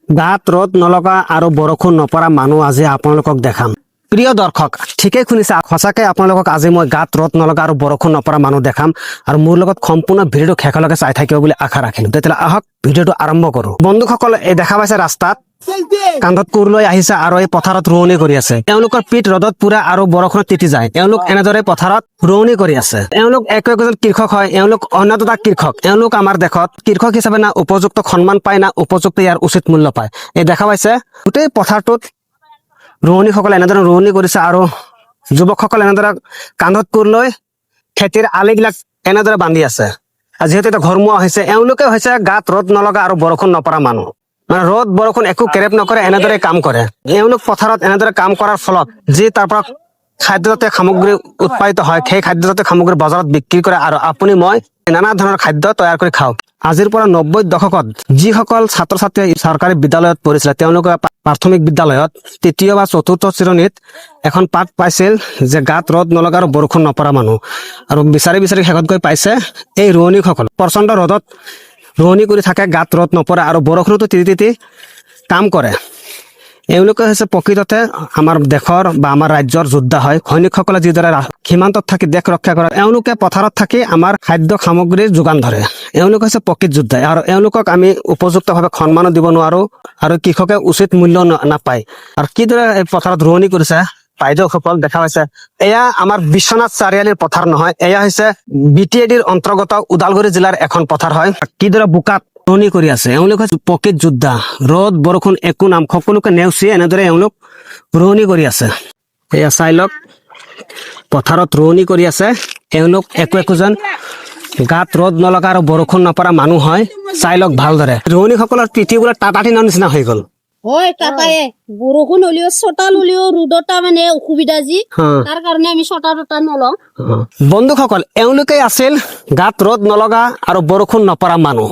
গাত ৰ'দ নলগা আৰু বৰষুণ নপৰা মানুহ আজি আপোনালোকক দেখাম। প্ৰিয় দৰ্শক, ঠিকেই শুনিছে, সঁচাকৈ আপোনালোকক আজি মই গাত ৰ'দ নলগা আৰু বৰষুণ নপৰা মানুহ দেখাম আৰু মোৰ লগত সম্পূৰ্ণ ভিডিঅ'টো শেষলৈকে চাই থাকিব বুলি আশা ৰাখিলোঁ। তেতিয়াহ'লে আহক ভিডিঅ'টো আৰম্ভ কৰোঁ। বন্ধুসকল, এই দেখা পাইছে ৰাস্তাত কান্ধত কোৰ লৈ আহিছে আৰু এই পথাৰত ৰোৱনী কৰি আছে। তেওঁলোকৰ পিঠ ৰ'দত পুৰা আৰু বৰষুণত তিতি যায়। এওঁলোক এনেদৰে পথাৰত ৰোৱনী কৰি আছে। এওঁলোক একোজন কৃষক হয়। এওঁলোক অন্যতম কৃষক। এওঁলোক আমাৰ দেশত কৃষক হিচাপে না উপযুক্ত সন্মান পায় না উপযুক্ত ইয়াৰ উচিত মূল্য পায়। এই দেখা পাইছে গোটেই পথাৰটোত ৰোৱনীসকলে এনেদৰে ৰোৱনী কৰিছে আৰু যুৱকসকলে এনেদৰে কান্ধত কোৰ লৈ খেতিৰ আলিবিলাক এনেদৰে বান্ধি আছে। আৰু যিহেতু এটা ঘৰমুৱা হৈছে, এওঁলোকে হৈছে গাত ৰ'দ নলগা আৰু বৰষুণ নপৰা মানুহ। মানে ৰ'দ বৰষুণ একো কেৰেপ নকৰে, এনেদৰে কাম কৰে। এওঁলোক পথাৰত এনেদৰে কাম কৰাৰ ফলত যি তাৰ পৰা খাদ্যজাতীয় সামগ্ৰী উৎপাদিত হয়, সেই খাদ্যজাতীয় সামগ্ৰী বজাৰত বিক্ৰী কৰে আৰু আপুনি মই নানা ধৰণৰ খাদ্য তৈয়াৰ কৰি খাওঁ। আজিৰ পৰা ৯০ দশকত যিসকল ছাত্ৰ ছাত্ৰীয়ে চৰকাৰী বিদ্যালয়ত পঢ়িছিলে, তেওঁলোকে প্ৰাথমিক বিদ্যালয়ত তৃতীয় বা চতুৰ্থ শ্ৰেণীত এখন পাঠ পাইছিল যে গাত ৰ'দ নলগা আৰু বৰষুণ নপৰা মানুহ। আৰু বিচাৰি বিচাৰি শেষত গৈ পাইছে এই ৰোৱনীসকল প্ৰচণ্ড ৰ'দত ৰোৱনী কৰি থাকে, গাত ৰ'দ নপৰে আৰু বৰষুণতো তিতি তিতি কাম কৰে। এওঁলোকে হৈছে প্ৰকৃততে আমাৰ দেশৰ বা আমাৰ ৰাজ্যৰ যোদ্ধা হয়। সৈনিকসকলে যিদৰে সীমান্তত থাকি দেশ ৰক্ষা কৰে, এওঁলোকে পথাৰত থাকি আমাৰ খাদ্য সামগ্ৰীৰ যোগান ধৰে। এওঁলোক হৈছে প্ৰকৃত যোদ্ধা আৰু এওঁলোকক আমি উপযুক্তভাৱে সন্মানো দিব নোৱাৰো আৰু কৃষকে উচিত মূল্য নাপায়। আৰু কিদৰে এই পথাৰত ৰোৱনী কৰিছে বাইদেউসকল দেখা পাইছে। এয়া আমাৰ বিশ্বনাথ চাৰিআলিৰ পথাৰ নহয়, এয়া হৈছে BTADৰ অন্তৰ্গত ওদালগুৰি জিলাৰ এখন পথাৰ হয়। কিদৰে বোকাত ৰোৱনী কৰি আছে, এওঁলোক হৈছে প্ৰকৃত যোদ্ধা। ৰ'দ বৰষুণ একো নাম সকলোকে নেওচি এনেদৰে এওঁলোক ৰোৱনী কৰি আছে। এয়া চাই লওক, পথাৰত ৰোৱনী কৰি আছে। এওঁলোক একোজন গাত ৰ'দ নলগা আৰু বৰষুণ নপৰা মানুহ হয়। চাই লওক ভালদৰে, ৰোৱনীসকলৰ পিঠিবোৰে টাটাটিনৰ নিচিনা হৈ গ'ল। হয় তাতায়ে বৰষুণ হলেও চোতাল হলেও ৰ'দত মানে অসুবিধা যি তাৰ কাৰণে আমি চোতা তোতা নলওঁ। বন্ধুসকল, এওঁলোকে আছিল গাত ৰ'দ নলগা আৰু বৰষুণ নপৰা মানুহ।